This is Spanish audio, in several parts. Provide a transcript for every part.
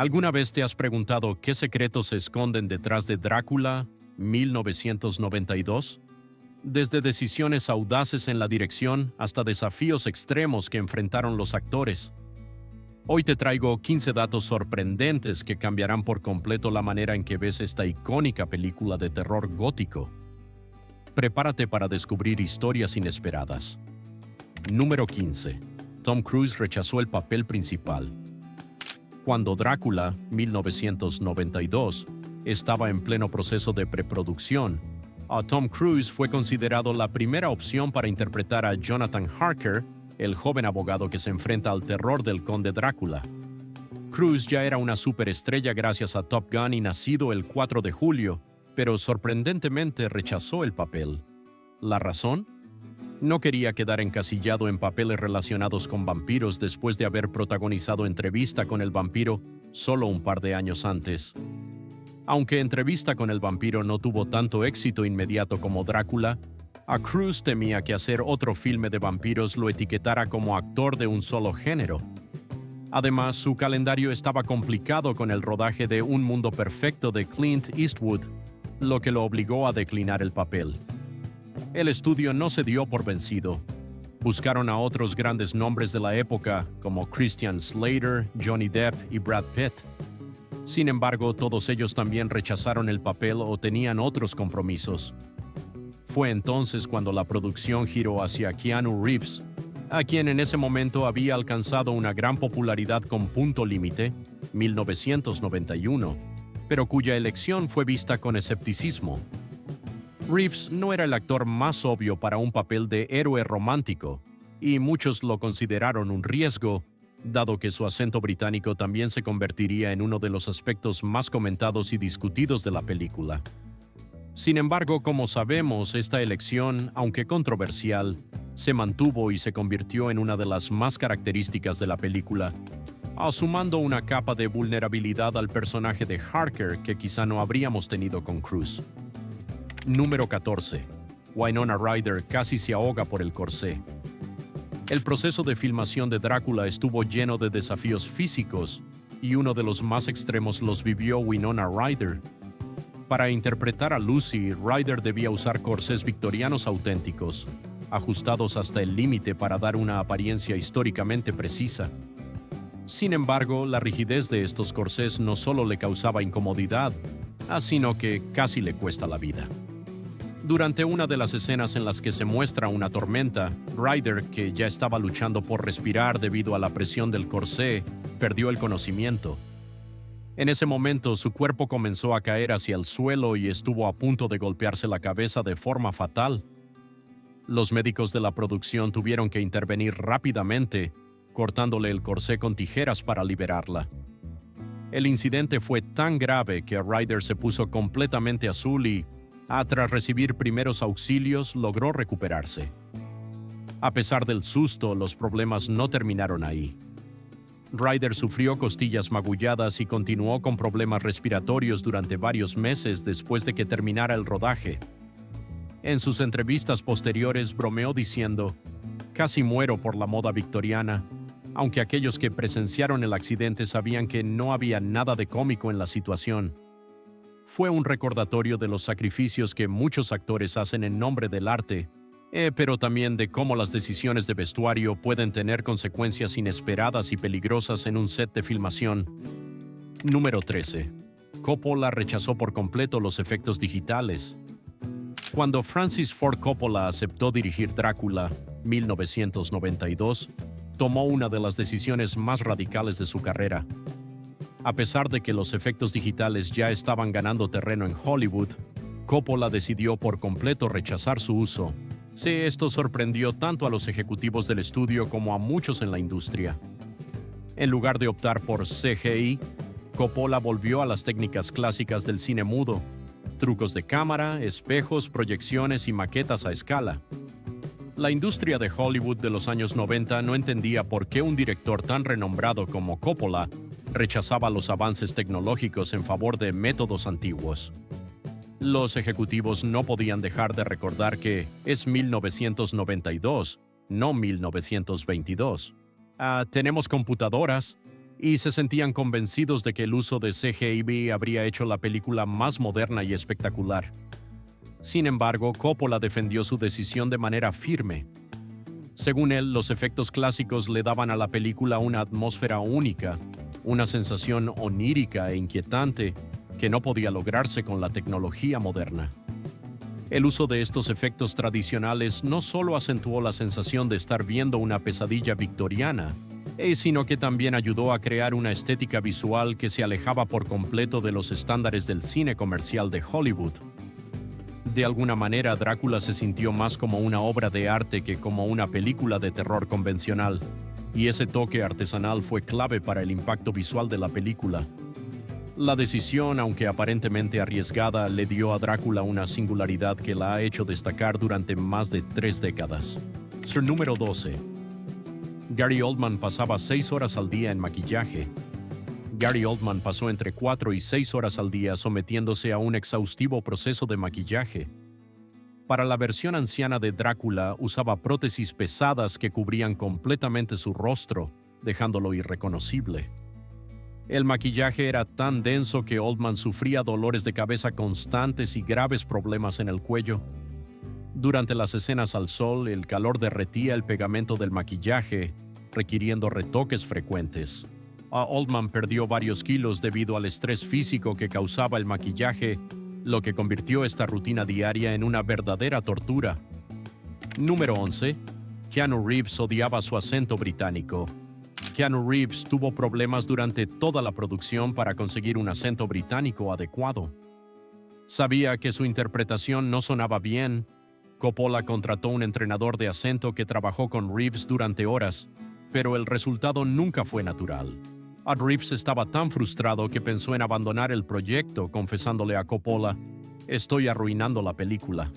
¿Alguna vez te has preguntado qué secretos se esconden detrás de Drácula 1992? Desde decisiones audaces en la dirección hasta desafíos extremos que enfrentaron los actores. Hoy te traigo 15 datos sorprendentes que cambiarán por completo la manera en que ves esta icónica película de terror gótico. Prepárate para descubrir historias inesperadas. Número 15. Tom Cruise rechazó el papel principal. Cuando Drácula, 1992, estaba en pleno proceso de preproducción, Tom Cruise fue considerado la primera opción para interpretar a Jonathan Harker, el joven abogado que se enfrenta al terror del conde Drácula. Cruise ya era una superestrella gracias a Top Gun y nacido el 4 de julio, pero sorprendentemente rechazó el papel. ¿La razón? No quería quedar encasillado en papeles relacionados con vampiros después de haber protagonizado Entrevista con el vampiro solo un par de años antes. Aunque Entrevista con el vampiro no tuvo tanto éxito inmediato como Drácula, a Cruise temía que hacer otro filme de vampiros lo etiquetara como actor de un solo género. Además, su calendario estaba complicado con el rodaje de Un Mundo Perfecto de Clint Eastwood, lo que lo obligó a declinar el papel. El estudio no se dio por vencido. Buscaron a otros grandes nombres de la época, como Christian Slater, Johnny Depp y Brad Pitt. Sin embargo, todos ellos también rechazaron el papel o tenían otros compromisos. Fue entonces cuando la producción giró hacia Keanu Reeves, a quien en ese momento había alcanzado una gran popularidad con Punto Límite, 1991, pero cuya elección fue vista con escepticismo. Reeves no era el actor más obvio para un papel de héroe romántico, y muchos lo consideraron un riesgo, dado que su acento británico también se convertiría en uno de los aspectos más comentados y discutidos de la película. Sin embargo, como sabemos, esta elección, aunque controversial, se mantuvo y se convirtió en una de las más características de la película, sumando una capa de vulnerabilidad al personaje de Harker que quizá no habríamos tenido con Cruise. Número 14. Winona Ryder casi se ahoga por el corsé. El proceso de filmación de Drácula estuvo lleno de desafíos físicos, y uno de los más extremos los vivió Winona Ryder. Para interpretar a Lucy, Ryder debía usar corsés victorianos auténticos, ajustados hasta el límite para dar una apariencia históricamente precisa. Sin embargo, la rigidez de estos corsés no solo le causaba incomodidad, sino que casi le cuesta la vida. Durante una de las escenas en las que se muestra una tormenta, Ryder, que ya estaba luchando por respirar debido a la presión del corsé, perdió el conocimiento. En ese momento, su cuerpo comenzó a caer hacia el suelo y estuvo a punto de golpearse la cabeza de forma fatal. Los médicos de la producción tuvieron que intervenir rápidamente, cortándole el corsé con tijeras para liberarla. El incidente fue tan grave que Ryder se puso completamente azul y, tras recibir primeros auxilios, logró recuperarse. A pesar del susto, los problemas no terminaron ahí. Ryder sufrió costillas magulladas y continuó con problemas respiratorios durante varios meses después de que terminara el rodaje. En sus entrevistas posteriores bromeó diciendo: "Casi muero por la moda victoriana", aunque aquellos que presenciaron el accidente sabían que no había nada de cómico en la situación. Fue un recordatorio de los sacrificios que muchos actores hacen en nombre del arte, pero también de cómo las decisiones de vestuario pueden tener consecuencias inesperadas y peligrosas en un set de filmación. Número 13. Coppola rechazó por completo los efectos digitales. Cuando Francis Ford Coppola aceptó dirigir Drácula, 1992, tomó una de las decisiones más radicales de su carrera. A pesar de que los efectos digitales ya estaban ganando terreno en Hollywood, Coppola decidió por completo rechazar su uso. Esto sorprendió tanto a los ejecutivos del estudio como a muchos en la industria. En lugar de optar por CGI, Coppola volvió a las técnicas clásicas del cine mudo: trucos de cámara, espejos, proyecciones y maquetas a escala. La industria de Hollywood de los años 90 no entendía por qué un director tan renombrado como Coppola rechazaba los avances tecnológicos en favor de métodos antiguos. Los ejecutivos no podían dejar de recordar que es 1992, no 1922. Tenemos computadoras, y se sentían convencidos de que el uso de CGI habría hecho la película más moderna y espectacular. Sin embargo, Coppola defendió su decisión de manera firme. Según él, los efectos clásicos le daban a la película una atmósfera única, una sensación onírica e inquietante que no podía lograrse con la tecnología moderna. El uso de estos efectos tradicionales no solo acentuó la sensación de estar viendo una pesadilla victoriana, sino que también ayudó a crear una estética visual que se alejaba por completo de los estándares del cine comercial de Hollywood. De alguna manera, Drácula se sintió más como una obra de arte que como una película de terror convencional, y ese toque artesanal fue clave para el impacto visual de la película. La decisión, aunque aparentemente arriesgada, le dio a Drácula una singularidad que la ha hecho destacar durante más de 3 décadas. Número 12. Gary Oldman pasaba 6 horas al día en maquillaje. Gary Oldman pasó entre 4 y 6 horas al día sometiéndose a un exhaustivo proceso de maquillaje. Para la versión anciana de Drácula, usaba prótesis pesadas que cubrían completamente su rostro, dejándolo irreconocible. El maquillaje era tan denso que Oldman sufría dolores de cabeza constantes y graves problemas en el cuello. Durante las escenas al sol, el calor derretía el pegamento del maquillaje, requiriendo retoques frecuentes. Oldman perdió varios kilos debido al estrés físico que causaba el maquillaje, lo que convirtió esta rutina diaria en una verdadera tortura. Número 11. Keanu Reeves odiaba su acento británico. Keanu Reeves tuvo problemas durante toda la producción para conseguir un acento británico adecuado. Sabía que su interpretación no sonaba bien. Coppola contrató un entrenador de acento que trabajó con Reeves durante horas, pero el resultado nunca fue natural. Reeves estaba tan frustrado que pensó en abandonar el proyecto, confesándole a Coppola: «Estoy arruinando la película».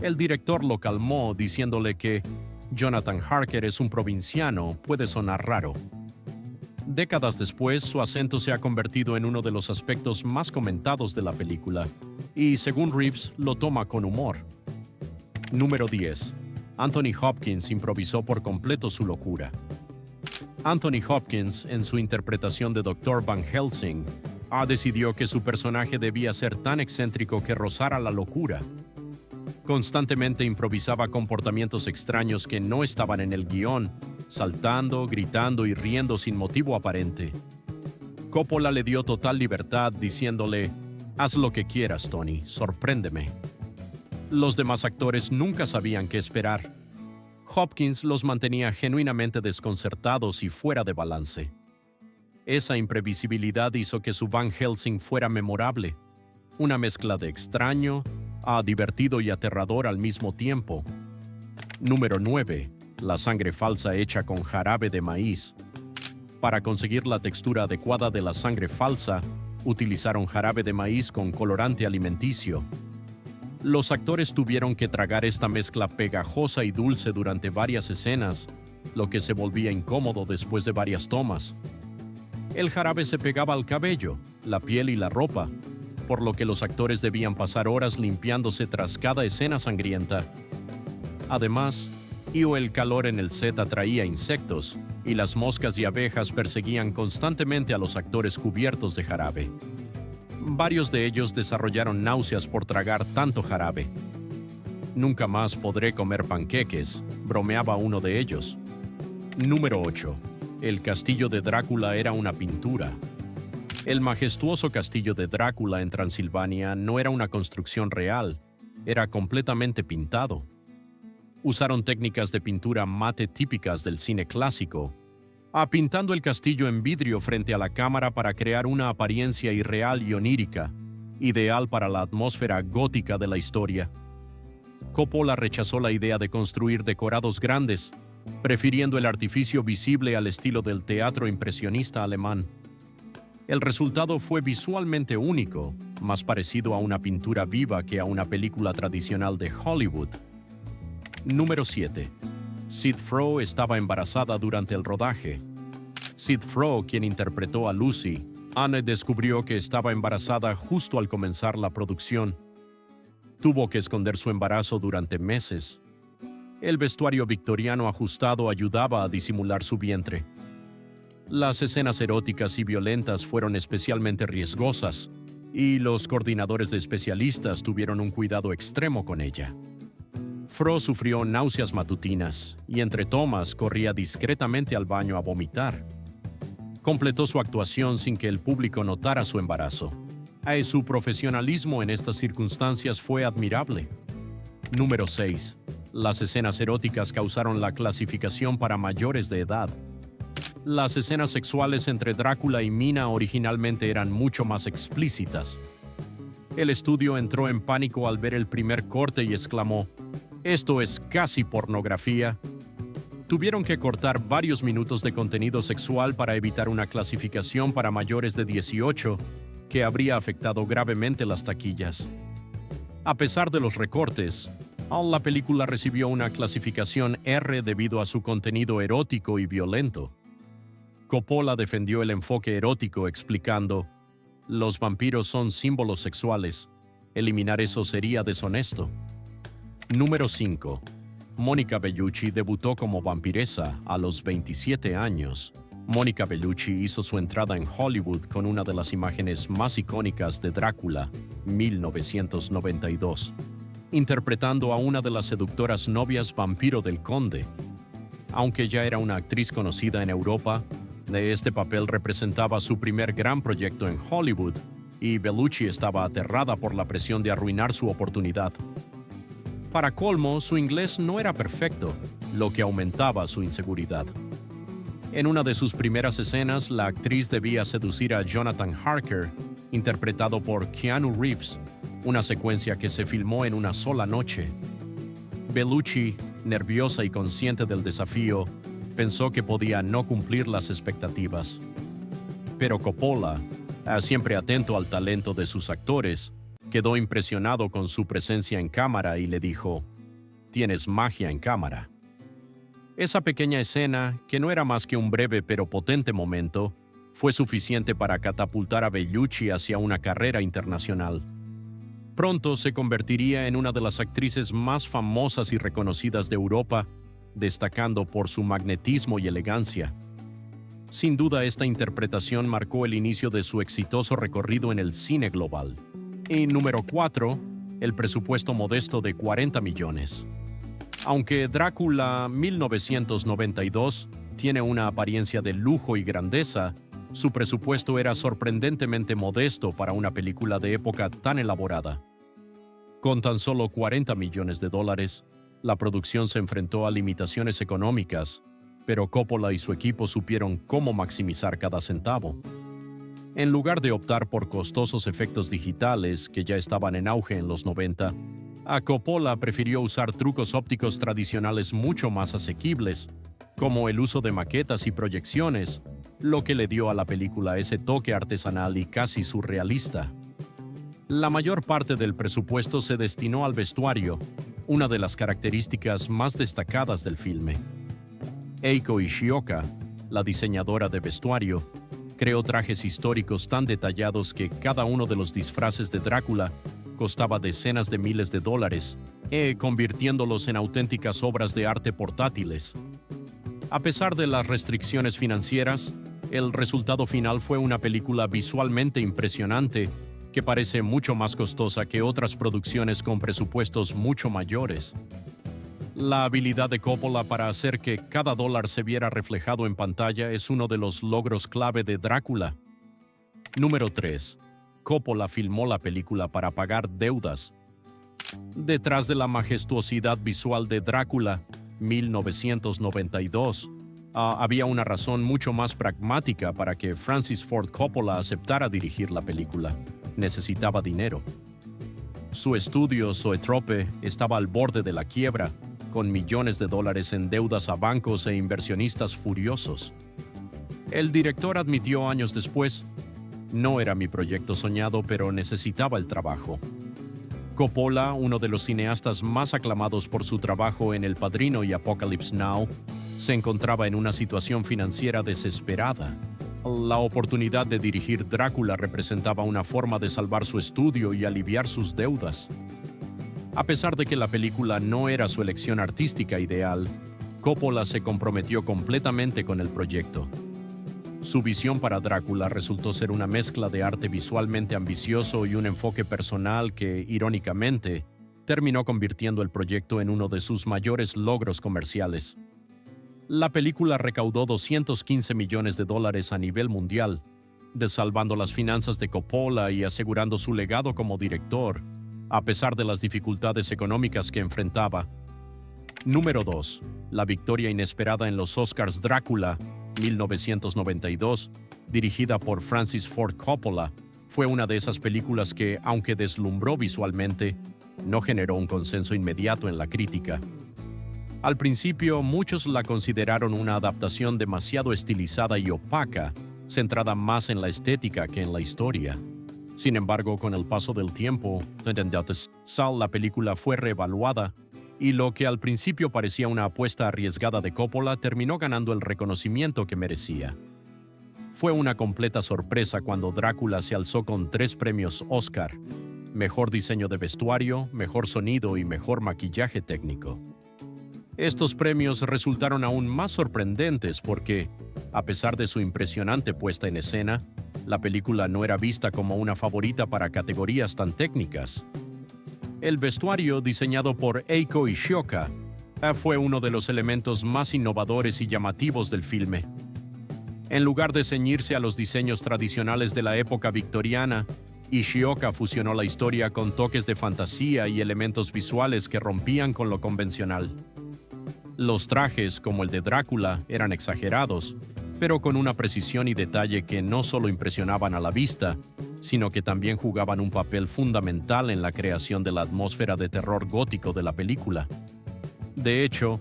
El director lo calmó, diciéndole que Jonathan Harker es un provinciano, puede sonar raro. Décadas después, su acento se ha convertido en uno de los aspectos más comentados de la película, y según Reeves, lo toma con humor. Número 10. Anthony Hopkins improvisó por completo su locura. Anthony Hopkins, en su interpretación de Dr. Van Helsing, decidió que su personaje debía ser tan excéntrico que rozara la locura. Constantemente improvisaba comportamientos extraños que no estaban en el guión, saltando, gritando y riendo sin motivo aparente. Coppola le dio total libertad, diciéndole: «Haz lo que quieras, Tony, sorpréndeme». Los demás actores nunca sabían qué esperar. Hopkins los mantenía genuinamente desconcertados y fuera de balance. Esa imprevisibilidad hizo que su Van Helsing fuera memorable, una mezcla de extraño, divertido y aterrador al mismo tiempo. Número 9. La sangre falsa hecha con jarabe de maíz. Para conseguir la textura adecuada de la sangre falsa, utilizaron jarabe de maíz con colorante alimenticio. Los actores tuvieron que tragar esta mezcla pegajosa y dulce durante varias escenas, lo que se volvía incómodo después de varias tomas. El jarabe se pegaba al cabello, la piel y la ropa, por lo que los actores debían pasar horas limpiándose tras cada escena sangrienta. Además, el calor en el set atraía insectos, y las moscas y abejas perseguían constantemente a los actores cubiertos de jarabe. Varios de ellos desarrollaron náuseas por tragar tanto jarabe. «Nunca más podré comer panqueques», bromeaba uno de ellos. Número 8. El castillo de Drácula era una pintura. El majestuoso castillo de Drácula en Transilvania no era una construcción real, era completamente pintado. Usaron técnicas de pintura mate típicas del cine clásico, pintando el castillo en vidrio frente a la cámara para crear una apariencia irreal y onírica, ideal para la atmósfera gótica de la historia. Coppola rechazó la idea de construir decorados grandes, prefiriendo el artificio visible al estilo del teatro impresionista alemán. El resultado fue visualmente único, más parecido a una pintura viva que a una película tradicional de Hollywood. Número 7. Sid Froh estaba embarazada durante el rodaje. Sid Froh, quien interpretó a Lucy, Anne descubrió que estaba embarazada justo al comenzar la producción. Tuvo que esconder su embarazo durante meses. El vestuario victoriano ajustado ayudaba a disimular su vientre. Las escenas eróticas y violentas fueron especialmente riesgosas, y los coordinadores de especialistas tuvieron un cuidado extremo con ella. Fro sufrió náuseas matutinas y entre tomas corría discretamente al baño a vomitar. Completó su actuación sin que el público notara su embarazo. Su profesionalismo en estas circunstancias fue admirable. Número 6. Las escenas eróticas causaron la clasificación para mayores de edad. Las escenas sexuales entre Drácula y Mina originalmente eran mucho más explícitas. El estudio entró en pánico al ver el primer corte y exclamó: «Esto es casi pornografía». Tuvieron que cortar varios minutos de contenido sexual para evitar una clasificación para mayores de 18 que habría afectado gravemente las taquillas. A pesar de los recortes, la película recibió una clasificación R debido a su contenido erótico y violento. Coppola defendió el enfoque erótico explicando: «Los vampiros son símbolos sexuales. Eliminar eso sería deshonesto». Número 5. Mónica Bellucci debutó como vampiresa a los 27 años. Mónica Bellucci hizo su entrada en Hollywood con una de las imágenes más icónicas de Drácula, 1992, interpretando a una de las seductoras novias vampiro del conde. Aunque ya era una actriz conocida en Europa, este papel representaba su primer gran proyecto en Hollywood, y Bellucci estaba aterrada por la presión de arruinar su oportunidad. Para colmo, su inglés no era perfecto, lo que aumentaba su inseguridad. En una de sus primeras escenas, la actriz debía seducir a Jonathan Harker, interpretado por Keanu Reeves, una secuencia que se filmó en una sola noche. Bellucci, nerviosa y consciente del desafío, pensó que podía no cumplir las expectativas. Pero Coppola, siempre atento al talento de sus actores, quedó impresionado con su presencia en cámara y le dijo: «Tienes magia en cámara». Esa pequeña escena, que no era más que un breve pero potente momento, fue suficiente para catapultar a Bellucci hacia una carrera internacional. Pronto se convertiría en una de las actrices más famosas y reconocidas de Europa, destacando por su magnetismo y elegancia. Sin duda, esta interpretación marcó el inicio de su exitoso recorrido en el cine global. Y número 4, el presupuesto modesto de 40 millones. Aunque Drácula 1992 tiene una apariencia de lujo y grandeza, su presupuesto era sorprendentemente modesto para una película de época tan elaborada. Con tan solo 40 millones de dólares, la producción se enfrentó a limitaciones económicas, pero Coppola y su equipo supieron cómo maximizar cada centavo. En lugar de optar por costosos efectos digitales que ya estaban en auge en los 90, Coppola prefirió usar trucos ópticos tradicionales mucho más asequibles, como el uso de maquetas y proyecciones, lo que le dio a la película ese toque artesanal y casi surrealista. La mayor parte del presupuesto se destinó al vestuario, una de las características más destacadas del filme. Eiko Ishioka, la diseñadora de vestuario, creó trajes históricos tan detallados que cada uno de los disfraces de Drácula costaba decenas de miles de dólares, convirtiéndolos en auténticas obras de arte portátiles. A pesar de las restricciones financieras, el resultado final fue una película visualmente impresionante que parece mucho más costosa que otras producciones con presupuestos mucho mayores. La habilidad de Coppola para hacer que cada dólar se viera reflejado en pantalla es uno de los logros clave de Drácula. Número 3. Coppola filmó la película para pagar deudas. Detrás de la majestuosidad visual de Drácula, 1992, había una razón mucho más pragmática para que Francis Ford Coppola aceptara dirigir la película. Necesitaba dinero. Su estudio Zoetrope estaba al borde de la quiebra, con millones de dólares en deudas a bancos e inversionistas furiosos. El director admitió años después: «No era mi proyecto soñado, pero necesitaba el trabajo». Coppola, uno de los cineastas más aclamados por su trabajo en El Padrino y Apocalypse Now, se encontraba en una situación financiera desesperada. La oportunidad de dirigir Drácula representaba una forma de salvar su estudio y aliviar sus deudas. A pesar de que la película no era su elección artística ideal, Coppola se comprometió completamente con el proyecto. Su visión para Drácula resultó ser una mezcla de arte visualmente ambicioso y un enfoque personal que, irónicamente, terminó convirtiendo el proyecto en uno de sus mayores logros comerciales. La película recaudó $215 millones a nivel mundial, salvando las finanzas de Coppola y asegurando su legado como director, a pesar de las dificultades económicas que enfrentaba. Número 2. La victoria inesperada en los Oscars. Drácula, 1992, dirigida por Francis Ford Coppola, fue una de esas películas que, aunque deslumbró visualmente, no generó un consenso inmediato en la crítica. Al principio, muchos la consideraron una adaptación demasiado estilizada y opaca, centrada más en la estética que en la historia. Sin embargo, con el paso del tiempo, la película fue reevaluada y lo que al principio parecía una apuesta arriesgada de Coppola terminó ganando el reconocimiento que merecía. Fue una completa sorpresa cuando Drácula se alzó con 3 premios Oscar: Mejor Diseño de Vestuario, Mejor Sonido y Mejor Maquillaje Técnico. Estos premios resultaron aún más sorprendentes porque, a pesar de su impresionante puesta en escena, la película no era vista como una favorita para categorías tan técnicas. El vestuario, diseñado por Eiko Ishioka, fue uno de los elementos más innovadores y llamativos del filme. En lugar de ceñirse a los diseños tradicionales de la época victoriana, Ishioka fusionó la historia con toques de fantasía y elementos visuales que rompían con lo convencional. Los trajes, como el de Drácula, eran exagerados, pero con una precisión y detalle que no solo impresionaban a la vista, sino que también jugaban un papel fundamental en la creación de la atmósfera de terror gótico de la película. De hecho,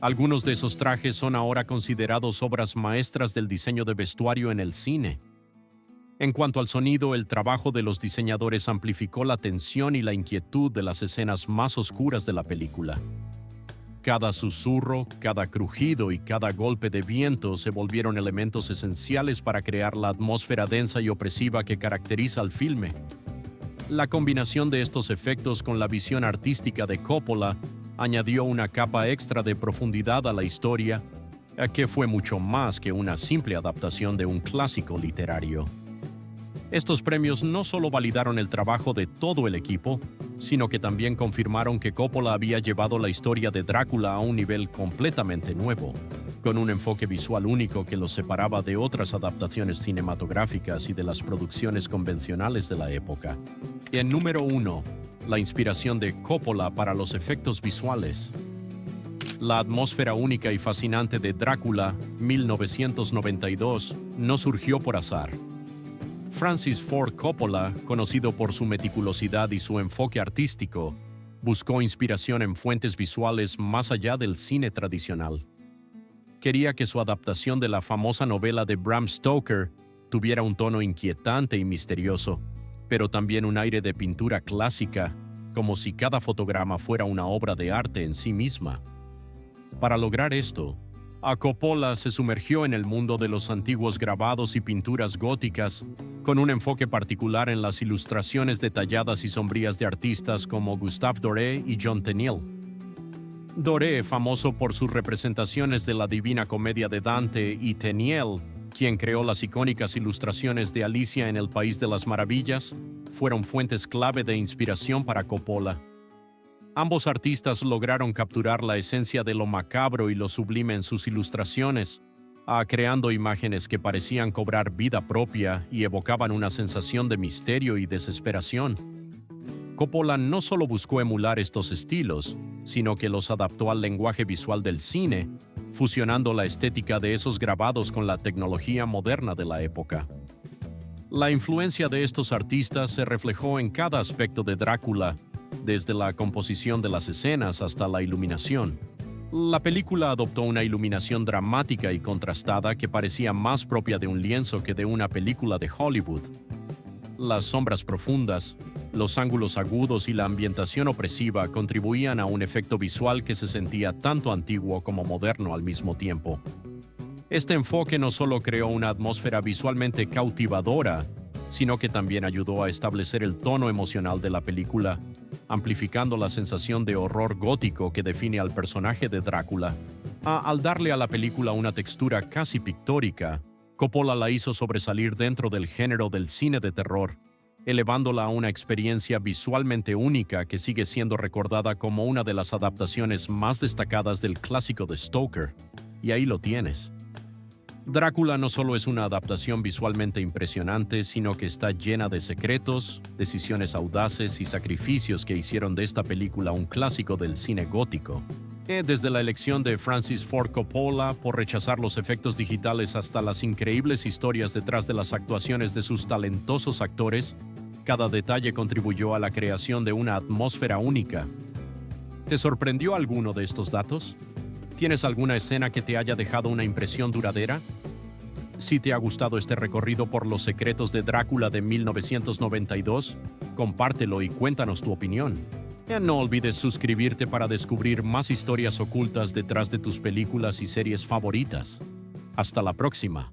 algunos de esos trajes son ahora considerados obras maestras del diseño de vestuario en el cine. En cuanto al sonido, el trabajo de los diseñadores amplificó la tensión y la inquietud de las escenas más oscuras de la película. Cada susurro, cada crujido y cada golpe de viento se volvieron elementos esenciales para crear la atmósfera densa y opresiva que caracteriza al filme. La combinación de estos efectos con la visión artística de Coppola añadió una capa extra de profundidad a la historia, que fue mucho más que una simple adaptación de un clásico literario. Estos premios no solo validaron el trabajo de todo el equipo, sino que también confirmaron que Coppola había llevado la historia de Drácula a un nivel completamente nuevo, con un enfoque visual único que lo separaba de otras adaptaciones cinematográficas y de las producciones convencionales de la época. Y en número 1, la inspiración de Coppola para los efectos visuales. La atmósfera única y fascinante de Drácula, 1992, no surgió por azar. Francis Ford Coppola, conocido por su meticulosidad y su enfoque artístico, buscó inspiración en fuentes visuales más allá del cine tradicional. Quería que su adaptación de la famosa novela de Bram Stoker tuviera un tono inquietante y misterioso, pero también un aire de pintura clásica, como si cada fotograma fuera una obra de arte en sí misma. Para lograr esto, Coppola se sumergió en el mundo de los antiguos grabados y pinturas góticas, con un enfoque particular en las ilustraciones detalladas y sombrías de artistas como Gustave Doré y John Tenniel. Doré, famoso por sus representaciones de la Divina Comedia de Dante, y Tenniel, quien creó las icónicas ilustraciones de Alicia en el País de las Maravillas, fueron fuentes clave de inspiración para Coppola. Ambos artistas lograron capturar la esencia de lo macabro y lo sublime en sus ilustraciones, creando imágenes que parecían cobrar vida propia y evocaban una sensación de misterio y desesperación. Coppola no solo buscó emular estos estilos, sino que los adaptó al lenguaje visual del cine, fusionando la estética de esos grabados con la tecnología moderna de la época. La influencia de estos artistas se reflejó en cada aspecto de Drácula, desde la composición de las escenas hasta la iluminación. La película adoptó una iluminación dramática y contrastada que parecía más propia de un lienzo que de una película de Hollywood. Las sombras profundas, los ángulos agudos y la ambientación opresiva contribuían a un efecto visual que se sentía tanto antiguo como moderno al mismo tiempo. Este enfoque no solo creó una atmósfera visualmente cautivadora, sino que también ayudó a establecer el tono emocional de la película, amplificando la sensación de horror gótico que define al personaje de Drácula. Al darle a la película una textura casi pictórica, Coppola la hizo sobresalir dentro del género del cine de terror, elevándola a una experiencia visualmente única que sigue siendo recordada como una de las adaptaciones más destacadas del clásico de Stoker. Y ahí lo tienes. Drácula no solo es una adaptación visualmente impresionante, sino que está llena de secretos, decisiones audaces y sacrificios que hicieron de esta película un clásico del cine gótico. Desde la elección de Francis Ford Coppola por rechazar los efectos digitales hasta las increíbles historias detrás de las actuaciones de sus talentosos actores, cada detalle contribuyó a la creación de una atmósfera única. ¿Te sorprendió alguno de estos datos? ¿Tienes alguna escena que te haya dejado una impresión duradera? Si te ha gustado este recorrido por los secretos de Drácula de 1992, compártelo y cuéntanos tu opinión. No olvides suscribirte para descubrir más historias ocultas detrás de tus películas y series favoritas. Hasta la próxima.